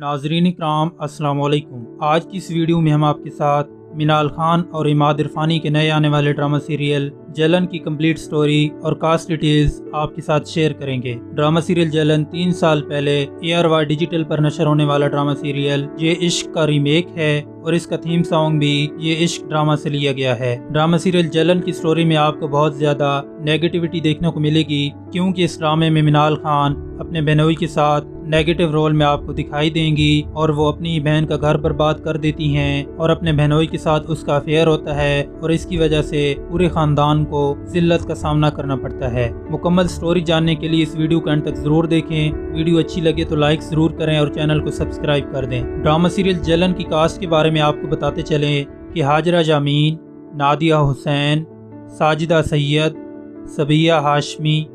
नाज़रीन इकराम अस्सलाम वालेकुम। आज की इस वीडियो में हम आपके साथ मिनाल खान और इमाद इरफानी के नए आने वाले ड्रामा सीरियल जलन की कंप्लीट स्टोरी और कास्ट डिटेल्स आपके साथ शेयर करेंगे। ड्रामा सीरियल जलन 3 साल पहले ARY डिजिटल पर नशर होने वाला ड्रामा सीरियल ये इश्क का रीमेक है और इसका थीम सॉन्ग भी ये इश्क ड्रामा से लिया गया है। ड्रामा सीरियल जलन की स्टोरी में आपको बहुत ज्यादा नेगेटिविटी देखने को मिलेगी, क्योंकि इस ड्रामे में मिनाल खान अपने बहनोई के साथ नेगेटिव रोल में आपको दिखाई देंगी और वो अपनी बहन का घर बर्बाद कर देती हैं और अपने बहनोई के साथ उसका अफेयर होता है और इसकी वजह से पूरे खानदान को जिल्लत का सामना करना पड़ता है। मुकम्मल स्टोरी जानने के लिए इस वीडियो को अंत तक जरूर देखें। वीडियो अच्छी लगे तो लाइक जरूर करें और चैनल को सब्सक्राइब कर दें। ड्रामा सीरियल जलन की कास्ट के बारे में आपको बताते चलें कि हाजरा जामीन, नादिया हुसैन, साजिदा सैयद, सबिया हाशमी,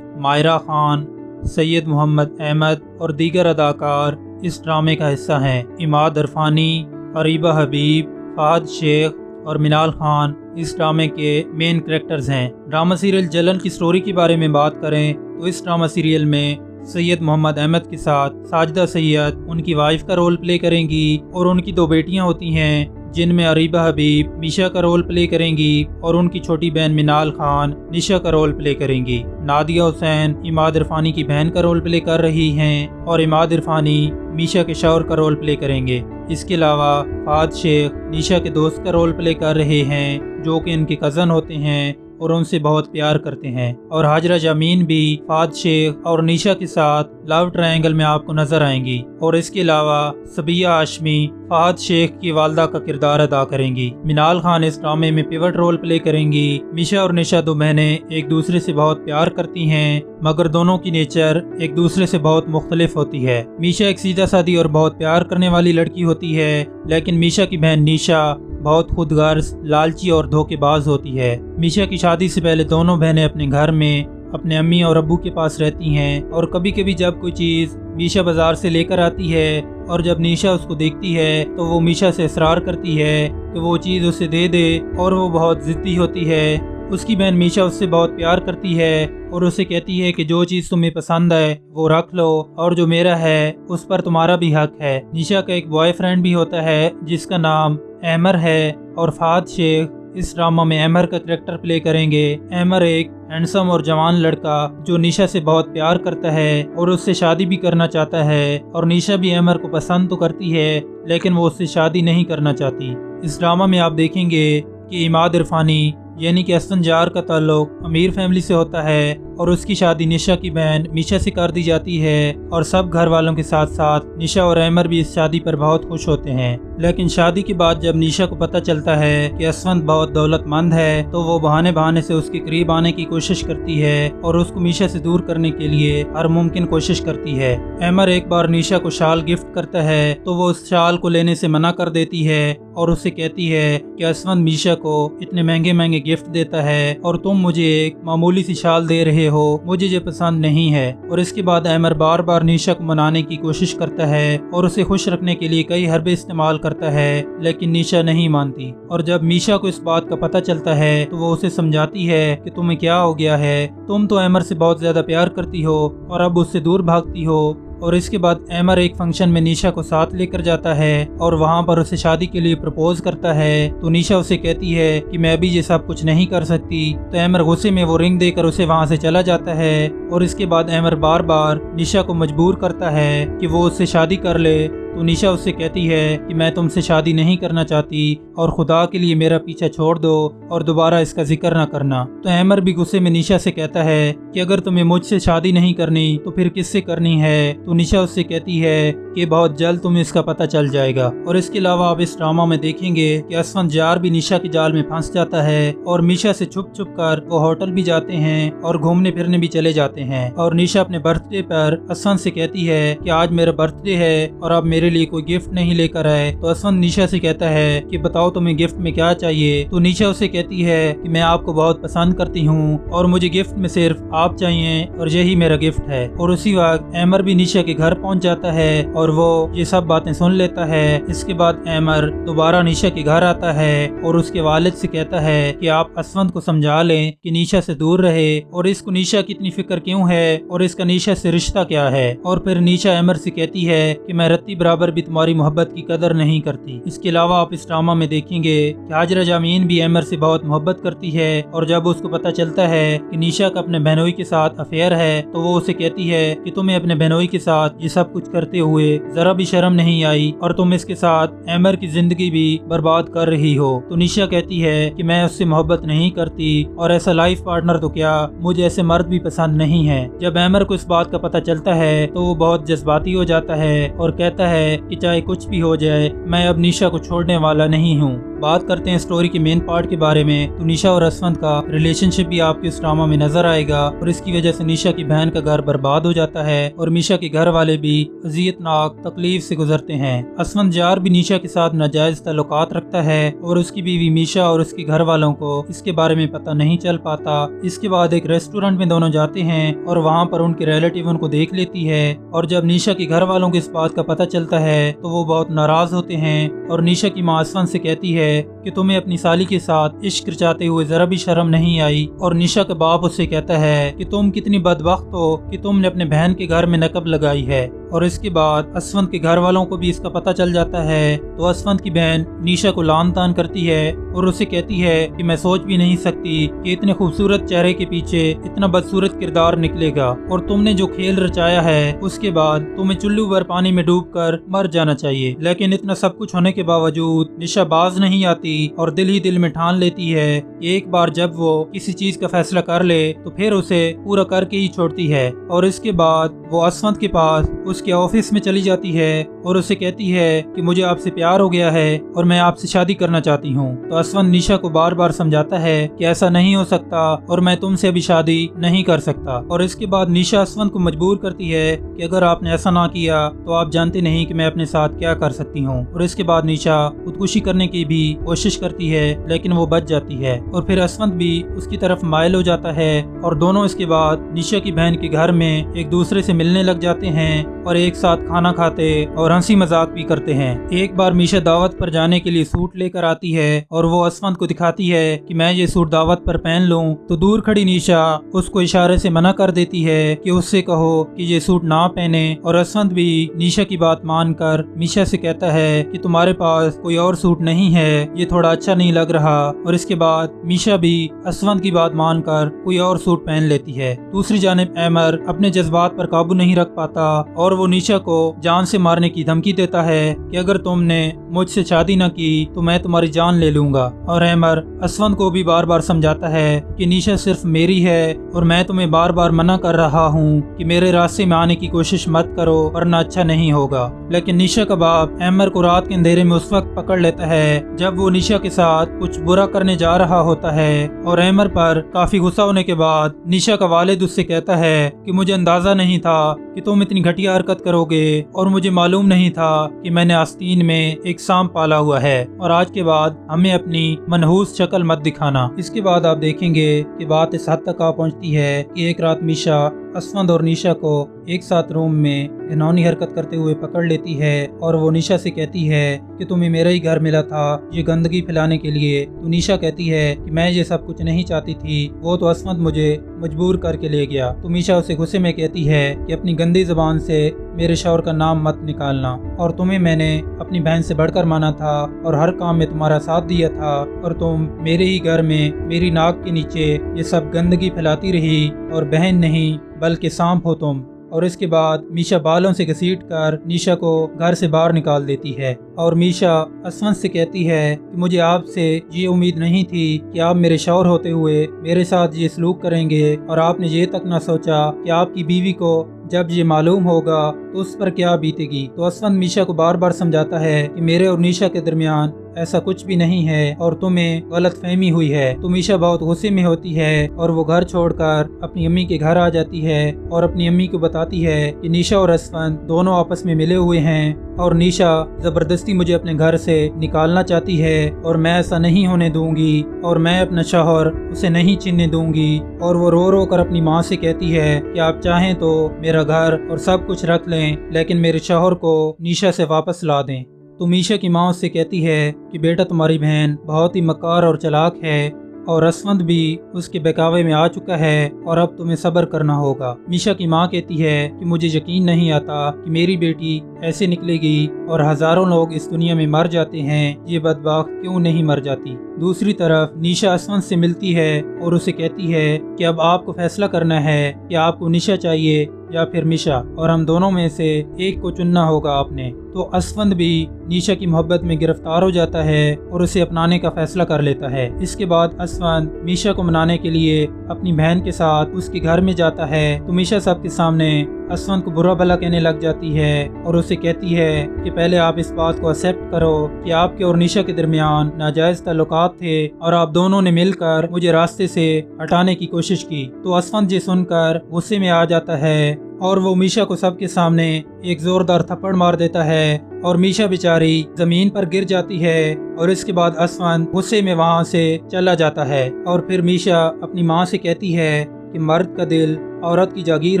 मायरा खान, सैयद मोहम्मद अहमद और दीगर अदाकार इस ड्रामे का हिस्सा हैं। इमाद इरफानी, अरीबा हबीब, फहद शेख और मिनाल खान इस ड्रामे के मेन कैरेक्टर्स हैं। ड्रामा सीरियल जलन की स्टोरी के बारे में बात करें तो इस ड्रामा सीरियल में सैयद मोहम्मद अहमद के साथ साजिदा सैयद उनकी वाइफ का रोल प्ले करेंगी और उनकी 2 बेटियां होती हैं जिनमें अरीबा हबीब मीशा का रोल प्ले करेंगी और उनकी छोटी बहन मिनाल खान निशा का रोल प्ले करेंगी। नादिया हुसैन इमाद इरफानी की बहन का रोल प्ले कर रही हैं और इमाद इरफानी मीशा के शौहर का रोल प्ले करेंगे। इसके अलावा फहद शेख निशा के दोस्त का रोल प्ले कर रहे हैं जो कि इनके कज़न होते हैं और उनसे बहुत प्यार करते हैं। और हाजरा जामीन भी फहद शेख और निशा के साथ लव ट्रायंगल में आपको नजर आएंगी। और इसके अलावा सबिया हाशमी फहद शेख की वालदा का किरदार अदा करेंगी। मिनाल खान इस ड्रामे में पिवट रोल प्ले करेंगी। मीशा और निशा 2 बहनें एक दूसरे से बहुत प्यार करती हैं, मगर दोनों की नेचर एक दूसरे से बहुत मुख्तलिफ होती है। मीशा एक सीधा सादी और बहुत प्यार करने वाली लड़की होती है, लेकिन मीशा की बहन निशा बहुत खुदगर्ज, लालची और धोखेबाज होती है। मीशा की शादी से पहले दोनों बहनें अपने घर में अपने अम्मी और अब्बू के पास रहती हैं और कभी कभी जब कोई चीज़ मीशा बाजार से लेकर आती है और जब निशा उसको देखती है तो वो मीशा से इसरार करती है कि वो चीज़ उसे दे दे और वो बहुत ज़िद्दी होती है। उसकी बहन मीशा उससे बहुत प्यार करती है और उसे कहती है कि जो चीज़ तुम्हें पसंद है वो रख लो और जो मेरा है उस पर तुम्हारा भी हक है। निशा का एक बॉयफ्रेंड भी होता है जिसका नाम अहमर है और फहद शेख इस ड्रामा में अहमर का कैरेक्टर प्ले करेंगे। अहमर एक हैंडसम और जवान लड़का जो निशा से बहुत प्यार करता है और उससे शादी भी करना चाहता है और निशा भी अहमर को पसंद तो करती है लेकिन वो उससे शादी नहीं करना चाहती। इस ड्रामा में आप देखेंगे कि इमाद इरफानी यानी कि हसन जार का ताल्लुक अमीर फैमिली से होता है और उसकी शादी निशा की बहन मीशा से कर दी जाती है और सब घर वालों के साथ साथ निशा और अहमर भी इस शादी पर बहुत खुश होते हैं। लेकिन शादी के बाद जब निशा को पता चलता है कि असवंत बहुत दौलतमंद है तो वो बहाने बहाने से उसके करीब आने की कोशिश करती है और उसको मीशा से दूर करने के लिए हर मुमकिन कोशिश करती है। अहमर एक बार निशा को शाल गिफ्ट करता है तो वो उस शाल को लेने से मना कर देती है और उससे कहती है कि असवंत मीशा को इतने महंगे महंगे गिफ्ट देता है और तुम मुझे एक मामूली सी शाल दे रहे हो, मुझे ये पसंद नहीं है। और इसके बाद अहमर बार बार निशा को मनाने की कोशिश करता है और उसे खुश रखने के लिए कई हरबे इस्तेमाल करता है, लेकिन निशा नहीं मानती। और जब मीशा को इस बात का पता चलता है तो वो उसे समझाती है कि तुम्हें क्या हो गया है, तुम तो अहमर से बहुत ज्यादा प्यार करती हो और अब उससे दूर भागती हो। और इसके बाद अहमर एक फंक्शन में निशा को साथ लेकर जाता है और वहाँ पर उसे शादी के लिए प्रपोज करता है तो निशा उसे कहती है कि मैं भी ये सब कुछ नहीं कर सकती। तो अहमर गुस्से में वो रिंग देकर उसे वहाँ से चला जाता है और इसके बाद अहमर बार बार निशा को मजबूर करता है कि वो उससे शादी कर ले। तो निशा उससे कहती है कि मैं तुमसे शादी नहीं करना चाहती और खुदा के लिए मेरा पीछा छोड़ दो और दोबारा इसका जिक्र न करना। तो अहमर भी गुस्से में निशा से कहता है कि अगर तुम्हें मुझसे शादी नहीं करनी तो फिर किससे करनी है। तो निशा उससे कहती है कि बहुत जल्द तुम्हें इसका पता चल जाएगा। और इसके अलावा आप इस ड्रामा में देखेंगे कि असफंत जार भी निशा के जाल में फंस जाता है और निशा से छुप छुप कर वो होटल भी जाते हैं और घूमने फिरने भी चले जाते हैं। और निशा अपने बर्थडे पर असफंत से कहती है कि आज मेरा बर्थडे है और आप मेरे लिए कोई गिफ्ट नहीं लेकर आए। तो असफंत निशा से कहता है कि बताओ तुम्हें गिफ्ट में क्या चाहिए। तो निशा उसे कहती है कि मैं आपको बहुत पसंद करती हूँ और मुझे गिफ्ट में सिर्फ आप चाहिए और यही मेरा गिफ्ट है। और उसी वक्त अहमर भी निशा के घर पहुँच जाता है और वो ये सब बातें सुन लेता है। इसके बाद अहमर दोबारा निशा के घर आता है और उसके वालिद से कहता है कि आप असफंत को समझा लें कि निशा से दूर रहे और इसको निशा की इतनी फिक्र क्यों है और इसका निशा से रिश्ता क्या है। और फिर निशा अहमर से कहती है कि मैं रत्ती बराबर बराबर भी तुम्हारी मोहब्बत की कदर नहीं करती। इसके अलावा आप इस ड्रामा में देखेंगे कि हाजरा जामीन भी एमर से बहुत मोहब्बत करती है और जब उसको पता चलता है कि निशा का अपने बहनोई के साथ अफेयर है तो वो उसे कहती है कि तुम्हें अपने बहनोई के साथ ये सब कुछ करते हुए जरा भी शर्म नहीं आई और तुम इसके साथ एमर की जिंदगी भी बर्बाद कर रही हो। तो निशा कहती है कि मैं उससे मोहब्बत नहीं करती और ऐसा लाइफ पार्टनर तो क्या, मुझे ऐसे मर्द भी पसंद नहीं है। जब एमर को इस बात का पता चलता है तो वो बहुत जज्बाती हो जाता है और कहता है कि चाहे कुछ भी हो जाए मैं अब निशा को छोड़ने वाला नहीं हूँ। बात करते हैं स्टोरी के मेन पार्ट के बारे में, तो निशा और असवंत का रिलेशनशिप भी आपके इस ड्रामा में नजर आएगा और इसकी वजह से निशा की बहन का घर बर्बाद हो जाता है और निशा के घर वाले भी अजियतनाक तकलीफ से गुजरते हैं। असवंत जार भी निशा के साथ नाजायज ताल्लुकात रखता है और उसकी बीवी मीशा और उसके घर वालों को इसके बारे में पता नहीं चल पाता। इसके बाद एक रेस्टोरेंट में दोनों जाते हैं और वहाँ पर उनके रिलेटिव उनको देख लेती है और जब निशा के घर वालों को इस बात का पता चलता है तो वो बहुत नाराज होते हैं और निशा की माँ असवंत से कहती है कि तुम्हें अपनी साली के साथ इश्क रचाते हुए जरा भी शर्म नहीं आई और निशा का बाप उससे कहता है कि तुम कितनी बदबख्त हो कि तुमने अपने बहन के घर में नकब लगाई है। और इसके बाद असवंत के घर वालों को भी इसका पता चल जाता है तो असवंत की बहन निशा को लान तान करती है और उसे कहती है कि मैं सोच भी नहीं सकती कि इतने खूबसूरत चेहरे के पीछे इतना बदसूरत किरदार निकलेगा और तुमने जो खेल रचाया है उसके बाद तुम्हें चुल्लू भर पानी में डूबकर मर जाना चाहिए। लेकिन इतना सब कुछ होने के बावजूद निशा बाज नहीं आती और दिल ही दिल में ठान लेती है कि एक बार जब वो किसी चीज का फैसला कर ले तो फिर उसे पूरा करके ही छोड़ती है। और इसके बाद वो असवंत के पास उसके ऑफिस में चली जाती है और उसे कहती है कि मुझे आपसे प्यार हो गया है और मैं आपसे शादी करना चाहती हूँ। तो असवंत निशा को बार बार समझाता है कि ऐसा नहीं हो सकता और मैं तुमसे अभी शादी नहीं कर सकता। और इसके बाद निशा असवंत को मजबूर करती है कि अगर आपने ऐसा ना किया तो आप जानते नहीं कि मैं अपने साथ क्या कर सकती हूँ। और इसके बाद निशा खुदकुशी करने की भी कोशिश करती है लेकिन वो बच जाती है और फिर असवंत भी उसकी तरफ माइल हो जाता है और दोनों इसके बाद निशा की बहन के घर में एक दूसरे से मिलने लग जाते हैं और एक साथ खाना खाते और हंसी मजाक भी करते हैं। एक बार मीशा दावत पर जाने के लिए सूट लेकर आती है और वो असवंत को दिखाती है कि मैं ये सूट दावत पर पहन लूं तो दूर खड़ी निशा उसको इशारे से मना कर देती है कि उससे कहो कि ये सूट ना पहने। और असवंत भी निशा की बात मानकर मीशा से कहता है कि तुम्हारे पास कोई और सूट नहीं है, ये थोड़ा अच्छा नहीं लग रहा। और इसके बाद मीशा भी असवंत की बात मानकर कोई और सूट पहन लेती है। दूसरी जानिब एमर अपने जज्बात पर काबू नहीं रख पाता और वो निशा को जान से मारने की धमकी देता है कि अगर तुमने मुझसे शादी न की तो मैं तुम्हारी जान ले लूंगा। और एमर असवंत को भी बार बार समझाता है कि निशा सिर्फ मेरी है और मैं तुम्हें बार बार मना कर रहा हूँ कि मेरे रास्ते में आने की कोशिश मत करो वरना अच्छा नहीं होगा। लेकिन निशा का बाप एमर को रात के अंधेरे में उस वक्त पकड़ लेता है जब वो निशा के साथ कुछ बुरा करने जा रहा होता है और एमर पर काफी गुस्सा होने के बाद निशा का वालिद उससे कहता है कि मुझे अंदाजा नहीं था कि तुम इतनी घटिया हरकत करोगे और मुझे मालूम नहीं था कि मैंने आस्तीन में एक सांप पाला हुआ है और आज के बाद हमें अपनी मनहूस शक्ल मत दिखाना। इसके बाद आप देखेंगे कि बात इस हद तक आ पहुंचती है कि एक रात मीशा असवंत और निशा को एक साथ रूम में घिनौनी हरकत करते हुए पकड़ लेती है और वो निशा से कहती है कि तुम्हें मेरा ही घर मिला था ये गंदगी फैलाने के लिए। तो निशा कहती है कि मैं ये सब कुछ नहीं चाहती थी, वो तो असवंत मुझे मजबूर करके ले गया। तो मीशा उसे गुस्से में कहती है कि अपनी गंदी जुबान से मेरे शौहर का नाम मत निकालना और तुम्हें मैंने अपनी बहन से बढ़कर माना था और हर काम में तुम्हारा साथ दिया था और तुम मेरे ही घर में मेरी नाक के नीचे ये सब गंदगी फैलाती रही और बहन नहीं बल्कि सांप हो तुम। और इसके बाद मीशा बालों से घसीट कर निशा को घर से बाहर निकाल देती है और मीशा असवंत से कहती है कि मुझे आपसे ये उम्मीद नहीं थी कि आप मेरे शौहर होते हुए मेरे साथ ये सलूक करेंगे और आपने ये तक ना सोचा कि आपकी बीवी को जब ये मालूम होगा तो उस पर क्या बीतेगी। तो असवंत मीशा को बार बार समझाता है कि मेरे और निशा के दरमियान ऐसा कुछ भी नहीं है और तुम्हें गलत फहमी हुई है। तो मीशा बहुत गुस्से में होती है और वो घर छोड़कर अपनी अम्मी के घर आ जाती है और अपनी अम्मी को बताती है कि निशा और असवंत दोनों आपस में मिले हुए हैं और निशा जबरदस्ती मुझे अपने घर से निकालना चाहती है और मैं ऐसा नहीं होने दूंगी और मैं अपना शौहर उसे नहीं छीनने दूंगी। और वो रो रो कर अपनी माँ से कहती है कि आप चाहें तो मेरा घर और सब कुछ रख लें लेकिन मेरे शौहर को निशा से वापस ला दें। तो मीशा की माँ उससे कहती है कि बेटा तुम्हारी बहन बहुत ही मक्कार और चालाक है और असवंद भी उसके बहकावे में आ चुका है और अब तुम्हें सब्र करना होगा। मीशा की माँ कहती है कि मुझे यकीन नहीं आता कि मेरी बेटी ऐसे निकलेगी और हजारों लोग इस दुनिया में मर जाते हैं, ये बदबख्त क्यों नहीं मर जाती। दूसरी तरफ निशा असवंद से मिलती है और उसे कहती है कि अब आपको फैसला करना है कि आपको निशा चाहिए या फिर मिशा, और हम दोनों में से एक को चुनना होगा आपने। तो असवंद भी निशा की मोहब्बत में गिरफ्तार हो जाता है और उसे अपनाने का फैसला कर लेता है। इसके बाद असवंद मिशा को मनाने के लिए अपनी बहन के साथ उसके घर में जाता है तो मिशा सबके सामने असवंद को बुरा भला कहने लग जाती है और उसे कहती है कि पहले आप इस बात को एक्सेप्ट करो कि आपके और निशा के दरमियान नाजायज ताल्लुकात थे और आप दोनों ने मिलकर मुझे रास्ते से हटाने की कोशिश की। तो असवंद ये सुनकर गुस्से में आ जाता है और वो मीशा को सबके सामने एक जोरदार थप्पड़ मार देता है और मीशा बेचारी जमीन पर गिर जाती है। और इसके बाद असवंद गुस्से में वहाँ से चला जाता है और फिर मीशा अपनी माँ से कहती है कि मर्द का दिल औरत की जागीर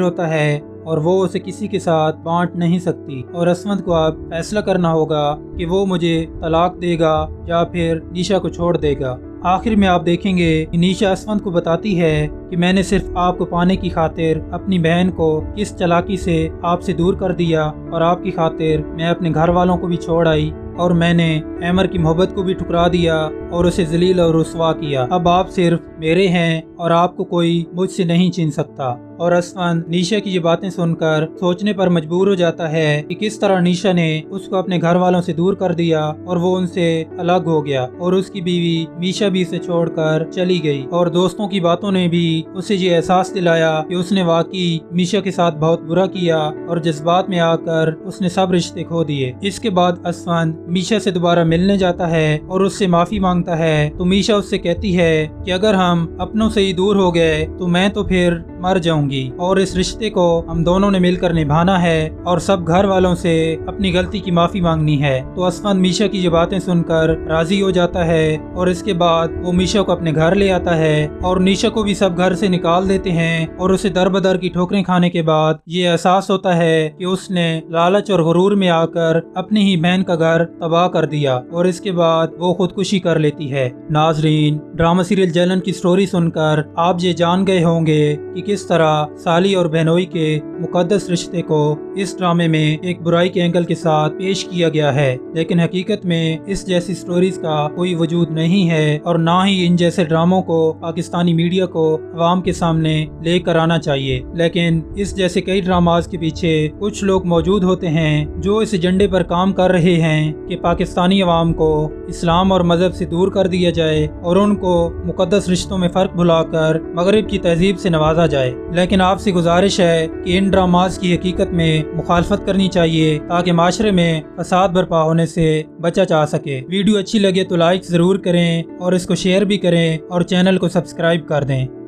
होता है और वो उसे किसी के साथ बांट नहीं सकती और असवंद को अब फैसला करना होगा कि वो मुझे तलाक देगा या फिर निशा को छोड़ देगा। आखिर में आप देखेंगे कि निशा असवंद को बताती है कि मैंने सिर्फ आपको पाने की खातिर अपनी बहन को किस चालाकी से आपसे दूर कर दिया और आपकी खातिर मैं अपने घर वालों को भी छोड़ आई और मैंने एमर की मोहब्बत को भी ठुकरा दिया और उसे जलील और रुस्वा किया। अब आप सिर्फ मेरे हैं और आपको कोई मुझसे नहीं छीन सकता। और असवंद निशा की ये बातें सुनकर सोचने पर मजबूर हो जाता है कि किस तरह निशा ने उसको अपने घर वालों से दूर कर दिया और वो उनसे अलग हो गया और उसकी बीवी मीशा भी उसे छोड़कर चली गई। और दोस्तों की बातों ने भी उसे ये एहसास दिलाया कि उसने वाकई मीशा के साथ बहुत बुरा किया और जज्बात में आकर उसने सब रिश्ते खो दिए। इसके बाद असवंद मीशा से दोबारा मिलने जाता है और उससे माफी मांगता है तो मीशा उससे कहती है कि अगर हम अपनों से ही दूर हो गए तो मैं तो फिर मर जाऊंगी और इस रिश्ते को हम दोनों ने मिलकर निभाना है और सब घर वालों से अपनी गलती की माफी मांगनी है। तो असवंद मीशा की ये बातें सुनकर राजी हो जाता है और इसके बाद वो मीशा को अपने घर ले आता है और निशा को भी सब घर से निकाल देते हैं और उसे दर बदर की ठोकरें खाने के बाद ये एहसास होता है कि उसने लालच और गुरूर में आकर अपनी ही बहन का घर तबाह कर दिया और इसके बाद वो खुदकुशी कर लेती है। नाजरीन, ड्रामा सीरियल जलन की स्टोरी सुनकर आप ये जान गए होंगे कि किस तरह साली और बहनोई के मुकद्दस रिश्ते को इस ड्रामे में एक बुराई के एंगल के साथ पेश किया गया है, लेकिन हकीकत में इस जैसी स्टोरीज का कोई वजूद नहीं है और ना ही इन जैसे ड्रामों को पाकिस्तानी मीडिया को अवाम के सामने लेकर आना चाहिए। लेकिन इस जैसे कई ड्रामाज के पीछे कुछ लोग मौजूद होते हैं जो इस एजेंडे पर काम कर रहे हैं कि पाकिस्तानी अवाम को इस्लाम और मजहब से दूर कर दिया जाए और उनको मुकद्दस रिश्तों में फर्क भुलाकर मगरिब की तहजीब से नवाजा जाए। लेकिन आपसे गुजारिश है कि इन ड्रामाज की हकीकत में मुखालफत करनी चाहिए ताकि माशरे में फसाद बर्पा होने से बचा जा सके। वीडियो अच्छी लगे तो लाइक जरूर करें और इसको शेयर भी करें और चैनल को सब्सक्राइब कर दें।